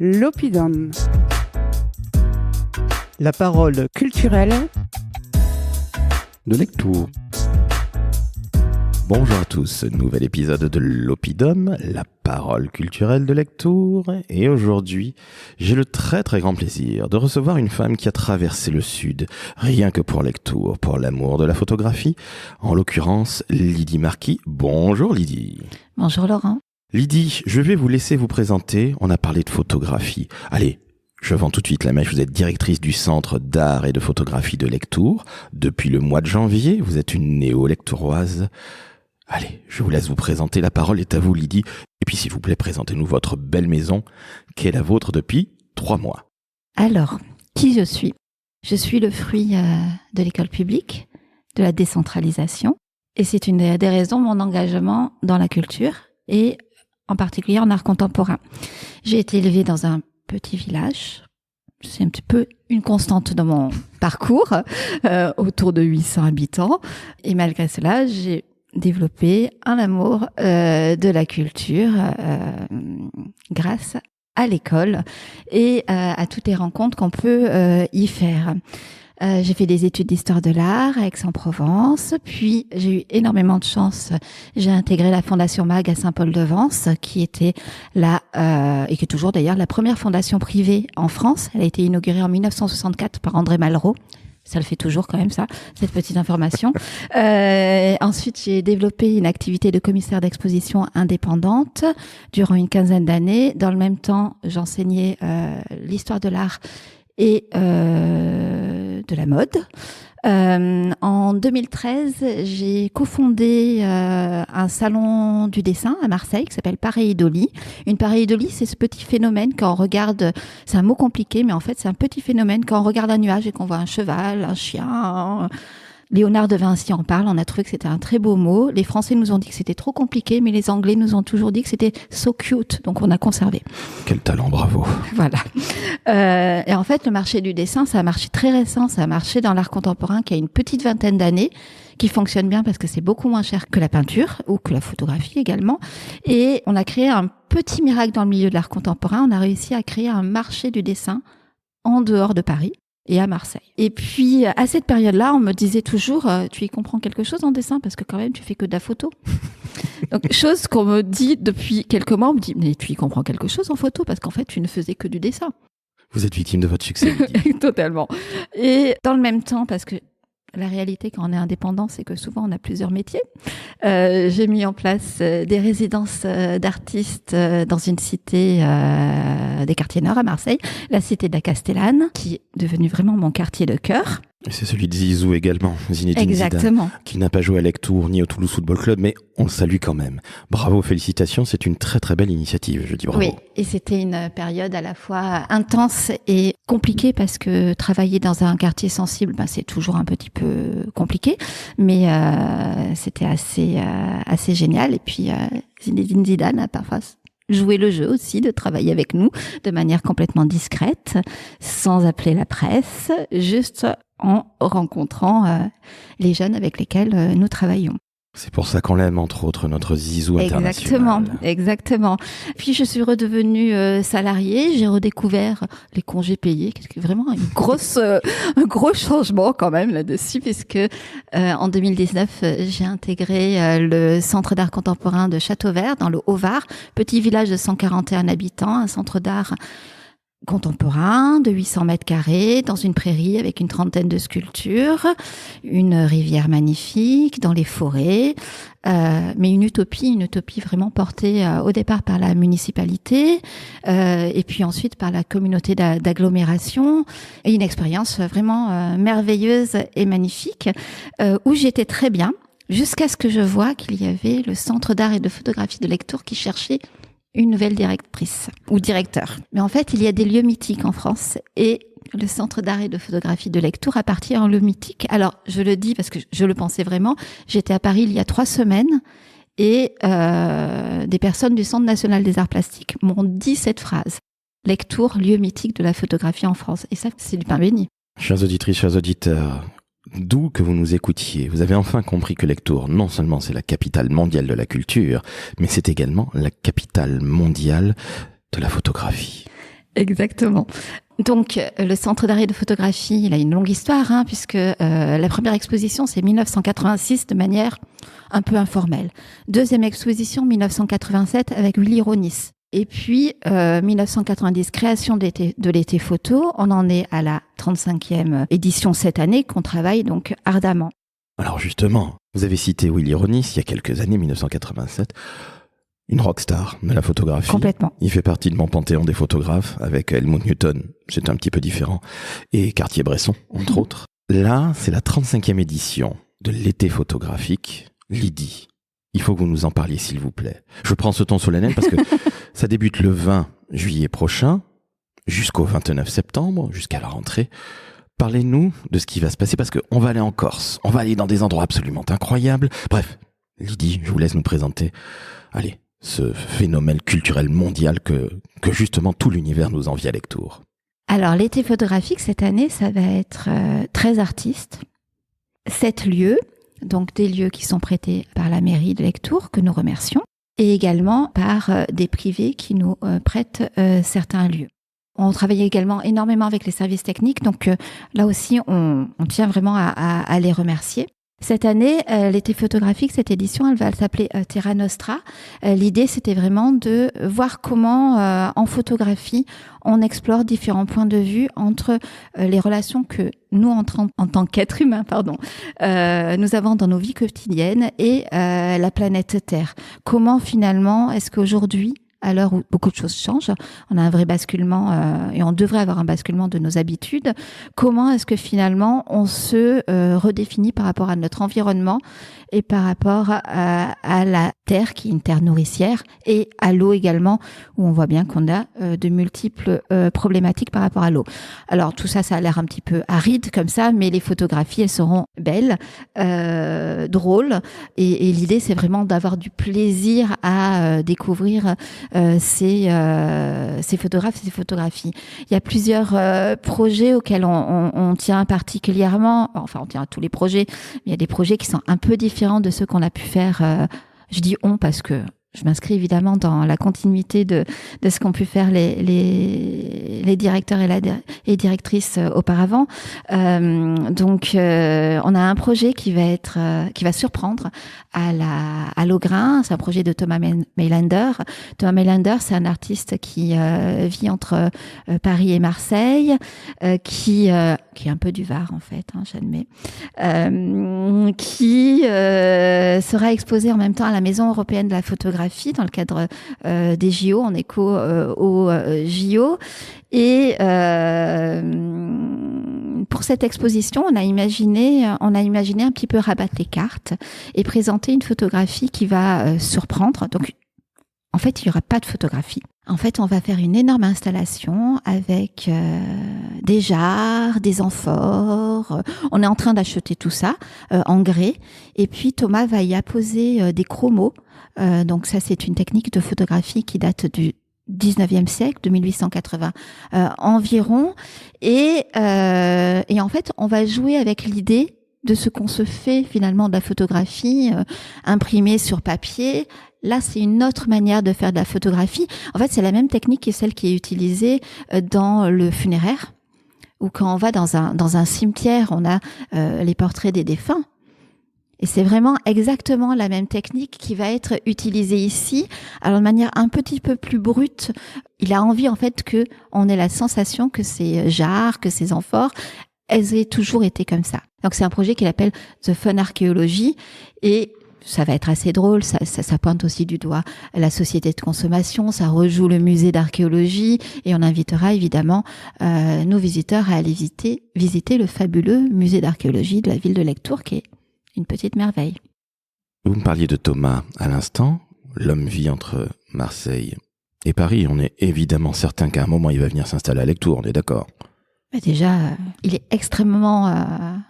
L'Oppidum. La parole culturelle de Lectoure. Bonjour à tous, nouvel épisode de l'Oppidum, la parole culturelle de Lectoure. Et aujourd'hui, j'ai le très grand plaisir de recevoir une femme qui a traversé le Sud, rien que pour Lectoure, pour l'amour de la photographie. En l'occurrence, Lydie Marquis. Bonjour Lydie. Bonjour Laurent. Lydie, je vais vous laisser vous présenter. On a parlé de photographie. Allez, je vends tout de suite la mèche. Vous êtes directrice du Centre d'art et de photographie de Lectoure. Depuis le mois de janvier, vous êtes une néo-lectouroise. Allez, je vous laisse vous présenter. La parole est à vous, Lydie. Et puis, s'il vous plaît, présentez-nous votre belle maison, qui est la vôtre depuis 3 mois. Alors, qui je suis ? Je suis le fruit de l'école publique, de la décentralisation. Et c'est une des raisons de mon engagement dans la culture et en particulier en art contemporain. J'ai été élevée dans un petit village. C'est un petit peu une constante dans mon parcours, autour de 800 habitants. Et malgré cela, j'ai développer un amour de la culture grâce à l'école et à toutes les rencontres qu'on peut y faire. J'ai fait des études d'histoire de l'art à Aix-en-Provence, puis j'ai eu énormément de chance. J'ai intégré la Fondation Mag à Saint-Paul-de-Vence, qui était et qui est toujours d'ailleurs la première fondation privée en France. Elle a été inaugurée en 1964 par André Malraux. Ça le fait toujours quand même, ça, cette petite information. Ensuite, j'ai développé une activité de commissaire d'exposition indépendante durant une quinzaine d'années. Dans le même temps, j'enseignais l'histoire de l'art et de la mode. En 2013, j'ai cofondé un salon du dessin à Marseille qui s'appelle pareidolie. Une pareidolie, c'est ce petit phénomène quand on regarde, c'est un mot compliqué, mais en fait c'est un petit phénomène quand on regarde un nuage et qu'on voit un cheval, un chien. Léonard de Vinci en parle, on a trouvé que c'était un très beau mot. Les Français nous ont dit que c'était trop compliqué, mais les Anglais nous ont toujours dit que c'était so cute, donc on a conservé. Quel talent, bravo. Voilà. Et en fait, le marché du dessin, c'est un marché très récent, c'est un marché dans l'art contemporain qui a une petite vingtaine d'années, qui fonctionne bien parce que c'est beaucoup moins cher que la peinture, ou que la photographie également. Et on a créé un petit miracle dans le milieu de l'art contemporain, on a réussi à créer un marché du dessin en dehors de Paris et à Marseille. Et puis, à cette période-là, on me disait toujours, tu y comprends quelque chose en dessin, parce que quand même, tu fais que de la photo. Donc, chose qu'on me dit depuis quelques mois, on me dit, mais tu y comprends quelque chose en photo, parce qu'en fait, tu ne faisais que du dessin. Vous êtes victime de votre succès. Totalement. Et dans le même temps, parce que la réalité quand on est indépendant, c'est que souvent on a plusieurs métiers. J'ai mis en place des résidences d'artistes dans une cité des quartiers nord à Marseille, la cité de la Castellane, qui est devenue vraiment mon quartier de cœur. Et c'est celui de Zizou également, Zinedine Zidane, qui n'a pas joué à Lectoure ni au Toulouse Football Club, mais on le salue quand même. Bravo, félicitations, c'est une très belle initiative, je dis bravo. Oui, et c'était une période à la fois intense et compliquée parce que travailler dans un quartier sensible, c'est toujours un petit peu compliqué, mais c'était assez génial. Et puis Zinedine Zidane a parfois jouer le jeu aussi, de travailler avec nous de manière complètement discrète, sans appeler la presse, juste en rencontrant les jeunes avec lesquels nous travaillons. C'est pour ça qu'on l'aime, entre autres, notre Zizou international. Exactement. Puis je suis redevenue salariée, j'ai redécouvert les congés payés, qui est vraiment un gros changement quand même là-dessus, puisque en 2019, j'ai intégré le Centre d'art contemporain de Châteauvert, dans le Haut-Var, petit village de 141 habitants, un centre d'art contemporain de 800 mètres carrés dans une prairie avec une trentaine de sculptures, une rivière magnifique dans les forêts, mais une utopie vraiment portée au départ par la municipalité et puis ensuite par la communauté d'agglomération, et une expérience vraiment merveilleuse et magnifique où j'étais très bien jusqu'à ce que je vois qu'il y avait le Centre d'art et de photographie de Lectoure qui cherchait une nouvelle directrice ou directeur. Mais en fait, il y a des lieux mythiques en France et le Centre d'art et de photographie de Lectoure appartient au lieu mythique. Alors, je le dis parce que je le pensais vraiment. J'étais à Paris il y a 3 semaines et des personnes du Centre national des arts plastiques m'ont dit cette phrase. Lectoure, lieu mythique de la photographie en France. Et ça, c'est du pain béni. Chères auditrices, chers auditeurs, d'où que vous nous écoutiez, vous avez enfin compris que Lectoure, non seulement c'est la capitale mondiale de la culture, mais c'est également la capitale mondiale de la photographie. Exactement. Donc, le Centre d'art et de photographie, il a une longue histoire, puisque la première exposition, c'est 1986, de manière un peu informelle. Deuxième exposition, 1987, avec Willy Ronis. Et puis, 1990, création de l'été photo. On en est à la 35e édition cette année, qu'on travaille donc ardemment. Alors justement, vous avez cité Willy Ronis il y a quelques années, 1987. Une rockstar de la photographie. Complètement. Il fait partie de mon panthéon des photographes avec Helmut Newton, c'est un petit peu différent, et Cartier-Bresson, entre autres. Là, c'est la 35e édition de l'été photographique. Lydie, il faut que vous nous en parliez, s'il vous plaît. Je prends ce temps solennel parce que ça débute le 20 juillet prochain, jusqu'au 29 septembre, jusqu'à la rentrée. Parlez-nous de ce qui va se passer parce qu'on va aller en Corse, on va aller dans des endroits absolument incroyables. Bref, Lydie, je vous laisse nous présenter. Allez. Ce phénomène culturel mondial que justement tout l'univers nous envie à Lectoure. Alors, l'été photographique, cette année, ça va être 13 artistes, 7 lieux, donc des lieux qui sont prêtés par la mairie de Lectoure, que nous remercions, et également par des privés qui nous prêtent certains lieux. On travaille également énormément avec les services techniques, donc là aussi, on tient vraiment à les remercier. Cette année, l'été photographique, cette édition, elle va s'appeler Terra Nostra. L'idée, c'était vraiment de voir comment, en photographie, on explore différents points de vue entre les relations que nous, en tant qu'êtres humains, nous avons dans nos vies quotidiennes et la planète Terre. Comment, finalement, est-ce qu'aujourd'hui, à l'heure où beaucoup de choses changent, on a un vrai basculement et on devrait avoir un basculement de nos habitudes. Comment est-ce que finalement on se redéfinit par rapport à notre environnement et par rapport à la terre qui est une terre nourricière et à l'eau également où on voit bien qu'on a de multiples problématiques par rapport à l'eau. Alors tout ça, ça a l'air un petit peu aride comme ça, mais les photographies, elles seront belles, drôles et l'idée c'est vraiment d'avoir du plaisir à découvrir ces photographes et ces photographies. Il y a plusieurs projets auxquels on tient particulièrement, enfin on tient à tous les projets, mais il y a des projets qui sont un peu différents de ceux qu'on a pu faire. Je dis on parce que je m'inscris évidemment dans la continuité de ce qu'ont pu faire les directeurs et directrices auparavant. Donc, on a un projet qui va surprendre à l'Augrain. C'est un projet de Thomas Mailander. Thomas Mailander, c'est un artiste qui vit entre Paris et Marseille, qui est un peu du Var en fait, j'admets, qui sera exposé en même temps à la Maison européenne de la photographie dans le cadre des JO, en écho aux JO. Et pour cette exposition, on a imaginé un petit peu rabattre les cartes et présenter une photographie qui va surprendre. Donc, en fait, il n'y aura pas de photographie. En fait, on va faire une énorme installation avec des jarres, des amphores. On est en train d'acheter tout ça en grès. Et puis, Thomas va y apposer des chromos. Donc ça, c'est une technique de photographie qui date du 19e siècle, de 1880 environ. Et en fait, on va jouer avec l'idée de ce qu'on se fait finalement de la photographie imprimée sur papier. Là, c'est une autre manière de faire de la photographie. En fait, c'est la même technique que celle qui est utilisée dans le funéraire, ou quand on va dans un cimetière, on a les portraits des défunts. Et c'est vraiment exactement la même technique qui va être utilisée ici. Alors de manière un petit peu plus brute, il a envie en fait que on ait la sensation que ces jarres, que ces amphores, elles aient toujours été comme ça. Donc c'est un projet qu'il appelle The Fun Archaeology et ça va être assez drôle, ça pointe aussi du doigt la société de consommation, ça rejoue le musée d'archéologie et on invitera évidemment nos visiteurs à aller visiter le fabuleux musée d'archéologie de la ville de Lectoure qui est une petite merveille. Vous me parliez de Thomas à l'instant. L'homme vit entre Marseille et Paris. On est évidemment certain qu'à un moment, il va venir s'installer à Lectoure, on est d'accord? Déjà, il est extrêmement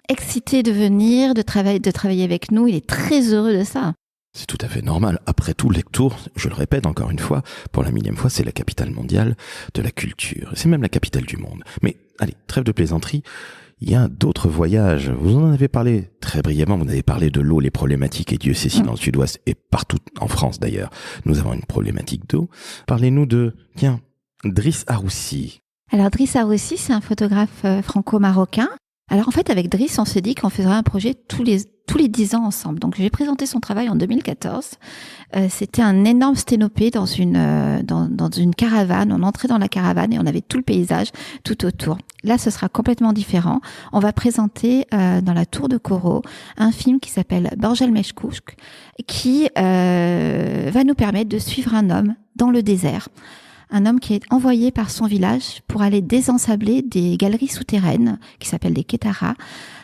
excité de venir, de travailler avec nous. Il est très heureux de ça. C'est tout à fait normal. Après tout, Lectoure, je le répète encore une fois, pour la 1000e fois, c'est la capitale mondiale de la culture. C'est même la capitale du monde. Mais allez, trêve de plaisanterie. Il y a d'autres voyages. Vous en avez parlé très brièvement. Vous avez parlé de l'eau, les problématiques, et Dieu sait si dans le sud-ouest et partout en France d'ailleurs, nous avons une problématique d'eau. Parlez-nous de, tiens, Driss Aroussi. Alors Driss Aroussi, c'est un photographe franco-marocain. Alors en fait, avec Driss, on s'est dit qu'on ferait un projet tous les 10 ans ensemble. Donc j'ai présenté son travail en 2014. C'était un énorme sténopé dans une caravane. On entrait dans la caravane et on avait tout le paysage tout autour. Là, ce sera complètement différent. On va présenter dans la tour de Koro un film qui s'appelle Borjel Meshkouch, qui va nous permettre de suivre un homme dans le désert. Un homme qui est envoyé par son village pour aller désensabler des galeries souterraines qui s'appellent des Ketara.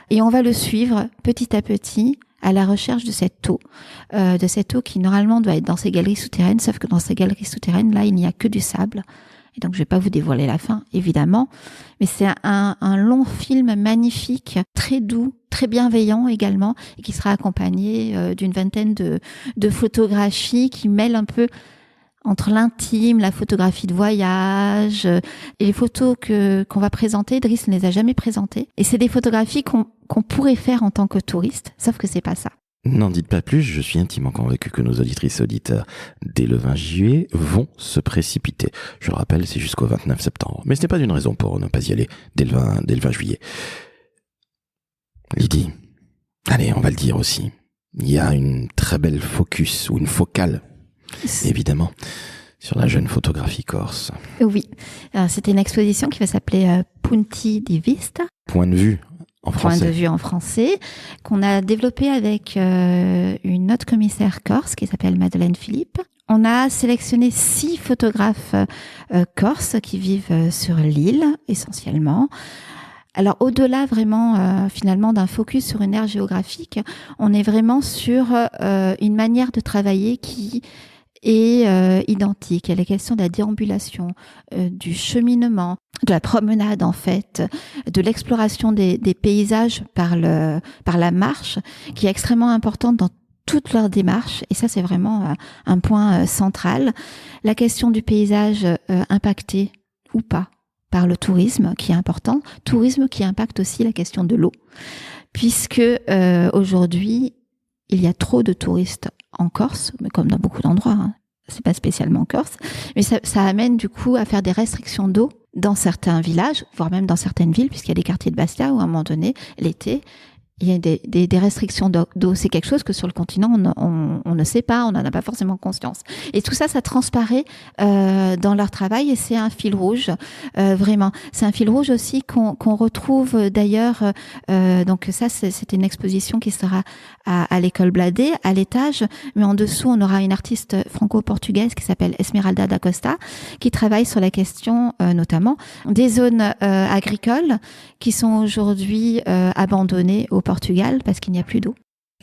Et on va le suivre petit à petit à la recherche de cette eau qui normalement doit être dans ces galeries souterraines, sauf que dans ces galeries souterraines, là, il n'y a que du sable. Et donc, je vais pas vous dévoiler la fin, évidemment. Mais c'est un long film magnifique, très doux, très bienveillant également, et qui sera accompagné d'une vingtaine de photographies qui mêlent un peu entre l'intime, la photographie de voyage et les photos qu'on va présenter. Driss ne les a jamais présentées. Et c'est des photographies qu'on pourrait faire en tant que touriste, sauf que c'est pas ça. N'en dites pas plus, je suis intimement convaincu que nos auditrices et auditeurs, dès le 20 juillet, vont se précipiter. Je le rappelle, c'est jusqu'au 29 septembre. Mais ce n'est pas une raison pour ne pas y aller dès le 20 juillet. Lydie, allez, on va le dire aussi. Il y a une très belle focus, ou une focale, évidemment, sur la jeune photographie corse. Oui, c'était une exposition qui va s'appeler Punti di Vista. Point de vue en français. Point de vue en français, qu'on a développé avec une autre commissaire corse qui s'appelle Madeleine Philippe. On a sélectionné 6 photographes corses qui vivent sur l'île, essentiellement. Alors, au-delà vraiment, finalement, d'un focus sur une aire géographique, on est vraiment sur une manière de travailler qui est identique. Il y a la question de la déambulation, du cheminement, de la promenade en fait, de l'exploration des paysages par la marche, qui est extrêmement importante dans toute leur démarche. Et ça, c'est vraiment un point central. La question du paysage impacté ou pas par le tourisme, qui est important. Tourisme qui impacte aussi la question de l'eau, puisque aujourd'hui, il y a trop de touristes en Corse, mais comme dans beaucoup d'endroits, hein. C'est pas spécialement en Corse, mais ça amène du coup à faire des restrictions d'eau dans certains villages, voire même dans certaines villes, puisqu'il y a des quartiers de Bastia où à un moment donné, l'été, il y a des restrictions d'eau. C'est quelque chose que sur le continent, on ne sait pas, on n'en a pas forcément conscience. Et tout ça, ça transparaît dans leur travail et c'est un fil rouge, vraiment. C'est un fil rouge aussi qu'on retrouve d'ailleurs. Donc ça, c'était une exposition qui sera à l'école Bladé, à l'étage, mais en dessous, on aura une artiste franco-portugaise qui s'appelle Esmeralda da Costa, qui travaille sur la question notamment des zones agricoles qui sont aujourd'hui abandonnées au Portugal parce qu'il n'y a plus d'eau.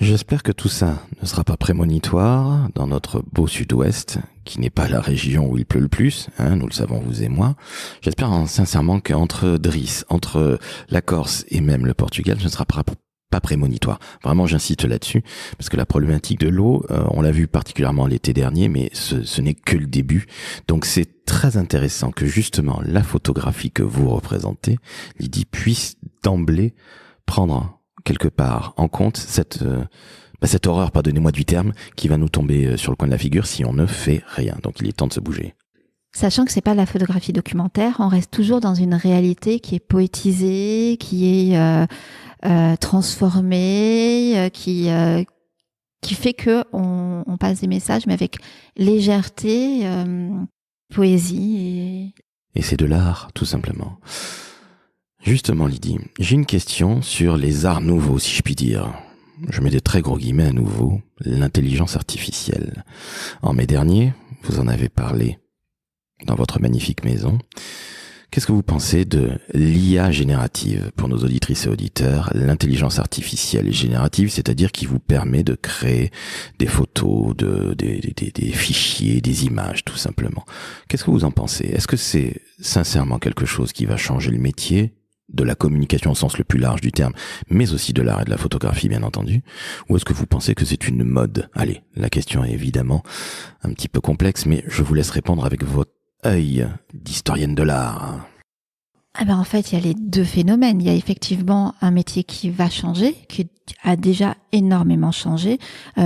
J'espère que tout ça ne sera pas prémonitoire dans notre beau sud-ouest, qui n'est pas la région où il pleut le plus, hein, nous le savons vous et moi. J'espère sincèrement qu'entre Driss, entre la Corse et même le Portugal, ce ne sera pas prémonitoire. Vraiment, j'insiste là-dessus, parce que la problématique de l'eau, on l'a vu particulièrement l'été dernier, mais ce n'est que le début. Donc c'est très intéressant que justement la photographie que vous représentez, Lydie, puisse d'emblée prendre quelque part en compte cette horreur, pardonnez-moi du terme, qui va nous tomber sur le coin de la figure si on ne fait rien. Donc il est temps de se bouger. Sachant que c'est pas la photographie documentaire, on reste toujours dans une réalité qui est poétisée, qui est transformée, qui fait que on passe des messages, mais avec légèreté, poésie. Et c'est de l'art, tout simplement. Justement, Lydie, j'ai une question sur les arts nouveaux, si je puis dire. Je mets des très gros guillemets à nouveau, l'intelligence artificielle. En mai dernier, vous en avez parlé dans votre magnifique maison. Qu'est-ce que vous pensez de l'IA générative pour nos auditrices et auditeurs? L'intelligence artificielle générative, c'est-à-dire qui vous permet de créer des photos, des fichiers, des images, tout simplement. Qu'est-ce que vous en pensez? Est-ce que c'est sincèrement quelque chose qui va changer le métier de la communication au sens le plus large du terme, mais aussi de l'art et de la photographie, bien entendu? Ou est-ce que vous pensez que c'est une mode? Allez, la question est évidemment un petit peu complexe, mais je vous laisse répondre avec votre œil d'historienne de l'art. En fait, il y a les deux phénomènes. Il y a effectivement un métier qui va changer, qui a déjà énormément changé.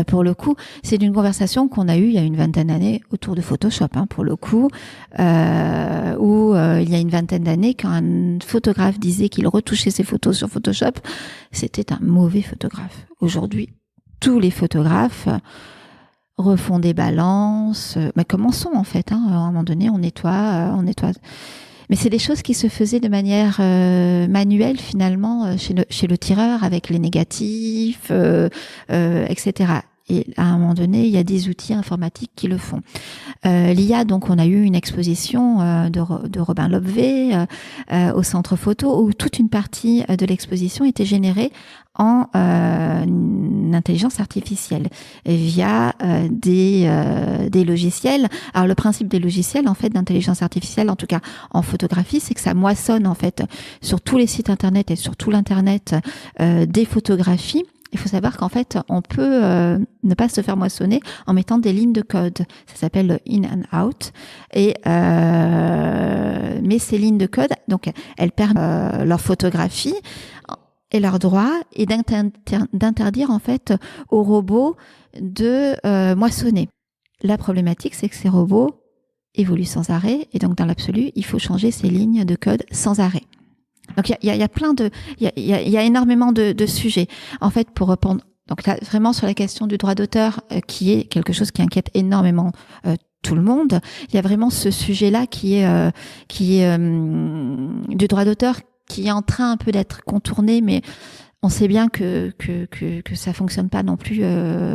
Pour le coup, c'est une conversation qu'on a eue il y a une vingtaine d'années autour de Photoshop, pour le coup, où il y a une vingtaine d'années, quand un photographe disait qu'il retouchait ses photos sur Photoshop, c'était un mauvais photographe. Aujourd'hui, tous les photographes refont des balances, mais commençons en fait. À un moment donné, on nettoie. Mais c'est des choses qui se faisaient de manière manuelle finalement chez le tireur avec les négatifs, etc. Et à un moment donné, il y a des outils informatiques qui le font. L'IA, donc, on a eu une exposition de Robin Lobvé au Centre Photo où toute une partie de l'exposition était générée en intelligence artificielle via des logiciels. Alors le principe des logiciels en fait d'intelligence artificielle, en tout cas en photographie, c'est que ça moissonne en fait sur tous les sites internet et sur tout l'internet des photographies. Il faut savoir qu'en fait, on peut ne pas se faire moissonner en mettant des lignes de code. Ça s'appelle le in and out. Et mais ces lignes de code, donc, elles permettent leur photographie et leurs droits et d'interdire en fait aux robots de moissonner. La problématique, c'est que ces robots évoluent sans arrêt et donc dans l'absolu, il faut changer ces lignes de code sans arrêt. Donc il y a plein de, il y a énormément de sujets. En fait, pour répondre, donc là vraiment sur la question du droit d'auteur, qui est quelque chose qui inquiète énormément tout le monde. Il y a vraiment ce sujet-là qui est du droit d'auteur qui est en train un peu d'être contourné, mais on sait bien que ça fonctionne pas non plus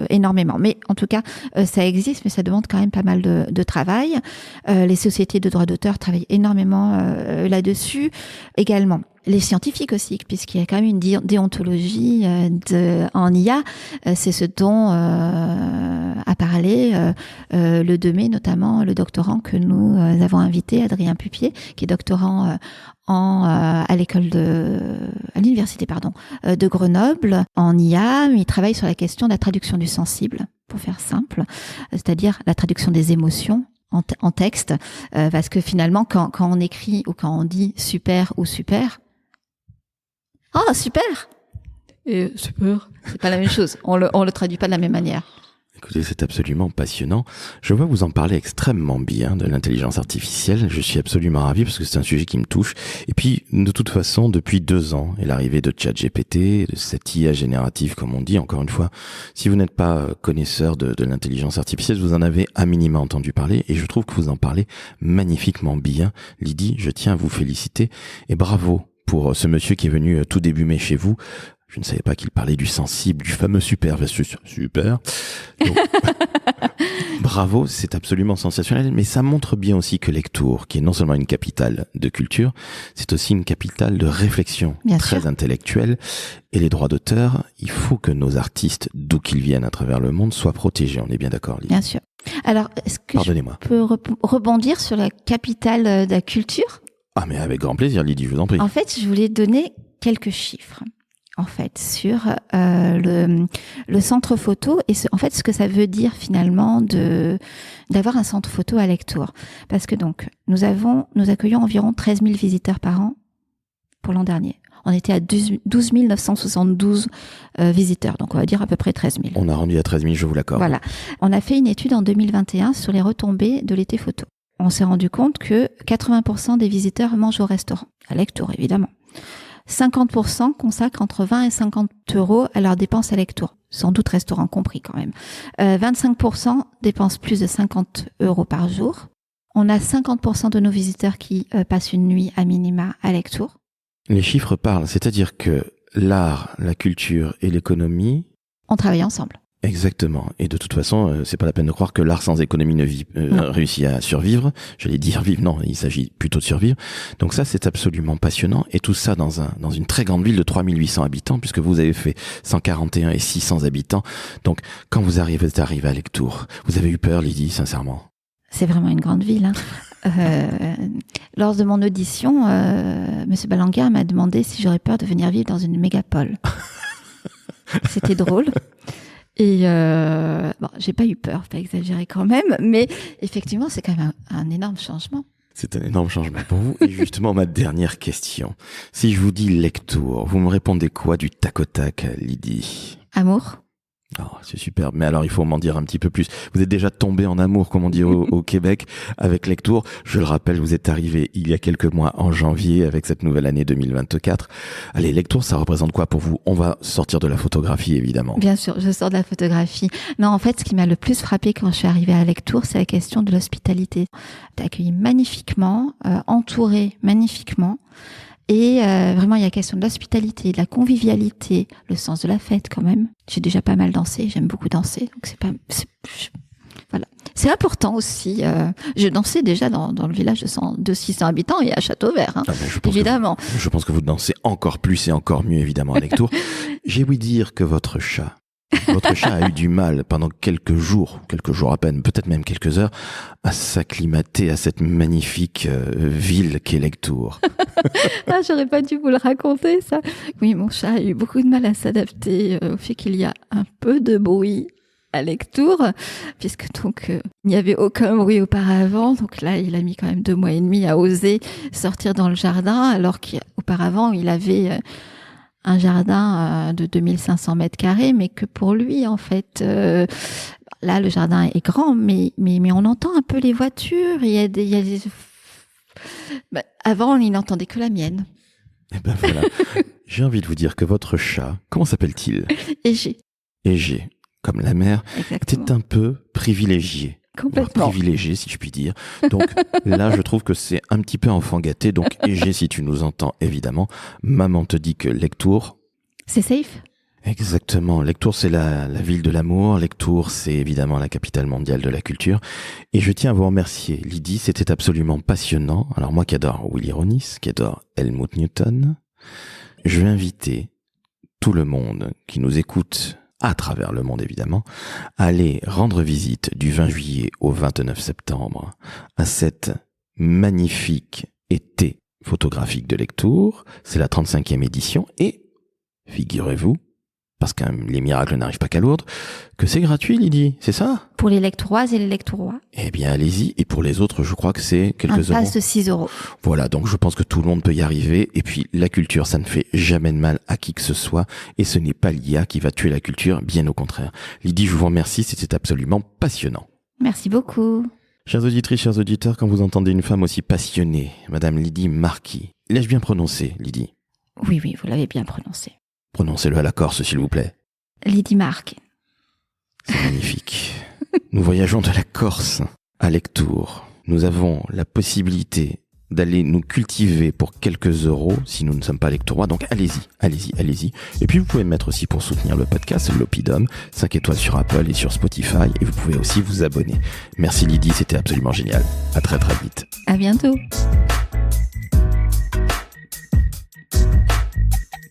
énormément. Mais en tout cas, ça existe, mais ça demande quand même pas mal de travail. Les sociétés de droit d'auteur travaillent énormément là-dessus également. Les scientifiques aussi, puisqu'il y a quand même une déontologie en IA. C'est ce dont a parlé le 2 mai, notamment le doctorant que nous avons invité, Adrien Pupier, qui est doctorant à l'université de Grenoble en IA. Il travaille sur la question de la traduction du sensible, pour faire simple, c'est-à-dire la traduction des émotions en texte, parce que finalement, quand on écrit ou quand on dit super ou super, ah super, et super, c'est pas la même chose. On le traduit pas de la même manière. Écoutez, c'est absolument passionnant. Je vois vous en parler extrêmement bien de l'intelligence artificielle. Je suis absolument ravi parce que c'est un sujet qui me touche. Et puis, de toute façon, depuis 2 ans et l'arrivée de ChatGPT, de cette IA générative, comme on dit, encore une fois, si vous n'êtes pas connaisseur de l'intelligence artificielle, vous en avez à minima entendu parler et je trouve que vous en parlez magnifiquement bien. Lydie, je tiens à vous féliciter et bravo pour ce monsieur qui est venu tout début mai chez vous. Je ne savais pas qu'il parlait du sensible, du fameux super versus super. Donc, bravo, c'est absolument sensationnel. Mais ça montre bien aussi que Lectoure, qui est non seulement une capitale de culture, c'est aussi une capitale de réflexion bien très sûr. intellectuelle. Et les droits d'auteur, il faut que nos artistes, d'où qu'ils viennent à travers le monde, soient protégés. On est bien d'accord, Lydie? Bien sûr. Alors, est-ce que Pardonnez-moi. je peux rebondir sur la capitale de la culture? Ah, mais avec grand plaisir, Lydie, je vous en prie. En fait, je voulais donner quelques chiffres. En fait, sur le centre photo et en fait ce que ça veut dire finalement d'avoir un centre photo à Lectoure. Parce que donc nous accueillons environ 13 000 visiteurs par an pour l'an dernier. On était à 12 972 visiteurs, donc on va dire à peu près 13 000. On a rendu à 13 000, je vous l'accorde. Voilà. On a fait une étude en 2021 sur les retombées de l'été photo. On s'est rendu compte que 80% des visiteurs mangent au restaurant, à Lectoure évidemment. 50% consacrent entre 20 et 50 euros à leurs dépenses à Lectoure, sans doute restaurant compris quand même. 25% dépensent plus de 50 euros par jour. On a 50% de nos visiteurs qui passent une nuit à minima à Lectoure. Les chiffres parlent, c'est-à-dire que l'art, la culture et l'économie... On travaille ensemble. Exactement. Et de toute façon, c'est pas la peine de croire que l'art sans économie ne réussit à survivre. J'allais dire vivre, non, il s'agit plutôt de survivre. Donc ça, c'est absolument passionnant. Et tout ça dans une très grande ville de 3800 habitants, puisque vous avez fait 141 et 600 habitants. Donc, quand vous arrivez à Lectoure, vous avez eu peur, Lydie, sincèrement? C'est vraiment une grande ville, lors de mon audition, Monsieur Balanguer m'a demandé si j'aurais peur de venir vivre dans une mégapole. C'était drôle. Et j'ai pas eu peur, pas exagérer quand même, mais effectivement, c'est quand même un énorme changement. C'est un énorme changement pour vous. Et justement, ma dernière question. Si je vous dis lecture, vous me répondez quoi du tac au tac, Lydie? Amour. Oh, c'est super. Mais alors, il faut m'en dire un petit peu plus. Vous êtes déjà tombé en amour, comme on dit au Québec, avec Lectour. Je le rappelle, vous êtes arrivé il y a quelques mois, en janvier, avec cette nouvelle année 2024. Allez, Lectour, ça représente quoi pour vous? On va sortir de la photographie, évidemment. Bien sûr, je sors de la photographie. Non, en fait, ce qui m'a le plus frappé quand je suis arrivée à Lectour, c'est la question de l'hospitalité. T'es accueilli magnifiquement, entouré magnifiquement. Et vraiment, il y a la question de l'hospitalité, de la convivialité, le sens de la fête quand même. J'ai déjà pas mal dansé, j'aime beaucoup danser, donc voilà. C'est important aussi. Je dansais déjà dans le village de 600 habitants et à Châteauvert, hein, évidemment. Je pense que vous dansez encore plus et encore mieux, évidemment, à Lectour. J'ai ouï dire que votre chat a eu du mal pendant quelques jours à peine, peut-être même quelques heures, à s'acclimater à cette magnifique ville qu'est Lectour. Ah, j'aurais pas dû vous le raconter, ça. Oui, mon chat a eu beaucoup de mal à s'adapter au fait qu'il y a un peu de bruit à Lectour, puisque donc il n'y avait aucun bruit auparavant. Donc là, il a mis quand même 2 mois et demi à oser sortir dans le jardin, alors qu'auparavant, il avait un jardin de 2500 mètres carrés, mais que pour lui, en fait, là, le jardin est grand, mais on entend un peu les voitures. Il y a des... avant, il n'entendait que la mienne. Et ben voilà. J'ai envie de vous dire que votre chat, comment s'appelle-t-il? Égée, comme la mère, Exactement. était un peu privilégié. Complètement. Privilégié, si je puis dire. Donc là, je trouve que c'est un petit peu enfant gâté. Donc Égée, si tu nous entends, évidemment, maman te dit que Lectour... C'est safe? Exactement. Lectour, c'est la ville de l'amour. Lectour, c'est évidemment la capitale mondiale de la culture. Et je tiens à vous remercier, Lydie. C'était absolument passionnant. Alors moi qui adore Willy Ronis, qui adore Helmut Newton, je vais inviter tout le monde qui nous écoute à travers le monde évidemment, à aller rendre visite du 20 juillet au 29 septembre à cette magnifique été photographique de Lectour. C'est la 35e édition et figurez-vous, parce que les miracles n'arrivent pas qu'à Lourdes, que c'est gratuit, Lydie, c'est ça? Pour les lectoroises et les lectorois. Eh bien, allez-y. Et pour les autres, je crois que c'est quelques euros. Un pass de 6 €. Voilà, donc je pense que tout le monde peut y arriver. Et puis, la culture, ça ne fait jamais de mal à qui que ce soit. Et ce n'est pas l'IA qui va tuer la culture, bien au contraire. Lydie, je vous remercie, c'était absolument passionnant. Merci beaucoup. Chères auditrices, chers auditeurs, quand vous entendez une femme aussi passionnée, Madame Lydie Marquis, l'ai-je bien prononcé, Lydie? Oui, vous l'avez bien prononcé. Prononcez-le à la Corse, s'il vous plaît. Lydie Marquis. C'est magnifique. Nous voyageons de la Corse à Lectour. Nous avons la possibilité d'aller nous cultiver pour quelques euros si nous ne sommes pas lectorois. Donc allez-y. Et puis vous pouvez mettre aussi pour soutenir le podcast, l'Opidum, 5 étoiles sur Apple et sur Spotify. Et vous pouvez aussi vous abonner. Merci Lydie, c'était absolument génial. À très très vite. À bientôt.